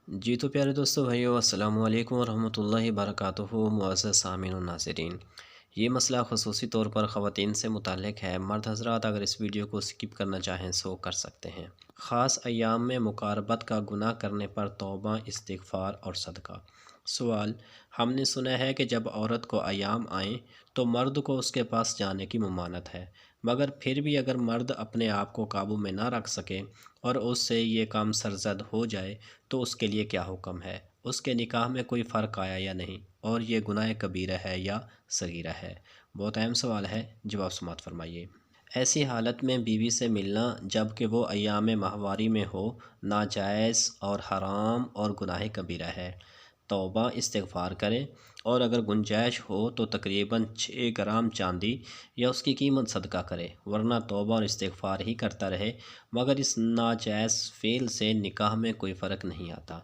جی تو پیارے دوستو بھائیو السلام علیکم ورحمۃ اللہ وبرکاتہ معزز سامعین و ناظرین، یہ مسئلہ خصوصی طور پر خواتین سے متعلق ہے۔ مرد حضرات اگر اس ویڈیو کو سکپ کرنا چاہیں سو کر سکتے ہیں۔ خاص ایام میں مقاربت کا گناہ کرنے پر توبہ، استغفار اور صدقہ۔ سوال: ہم نے سنا ہے کہ جب عورت کو ایام آئیں تو مرد کو اس کے پاس جانے کی ممانعت ہے، مگر پھر بھی اگر مرد اپنے آپ کو قابو میں نہ رکھ سکے اور اس سے یہ کام سرزد ہو جائے تو اس کے لیے کیا حکم ہے؟ اس کے نکاح میں کوئی فرق آیا یا نہیں؟ اور یہ گناہ کبیرہ ہے یا صغیرہ ہے؟ بہت اہم سوال ہے، جواب سماعت فرمائیے۔ ایسی حالت میں بیوی سے ملنا جب کہ وہ ایام ماہواری میں ہو ناجائز اور حرام اور گناہ کبیرہ ہے۔ توبہ استغفار کریں اور اگر گنجائش ہو تو تقریباً 6 گرام چاندی یا اس کی قیمت صدقہ کرے، ورنہ توبہ اور استغفار ہی کرتا رہے، مگر اس ناجائز فعل سے نکاح میں کوئی فرق نہیں آتا۔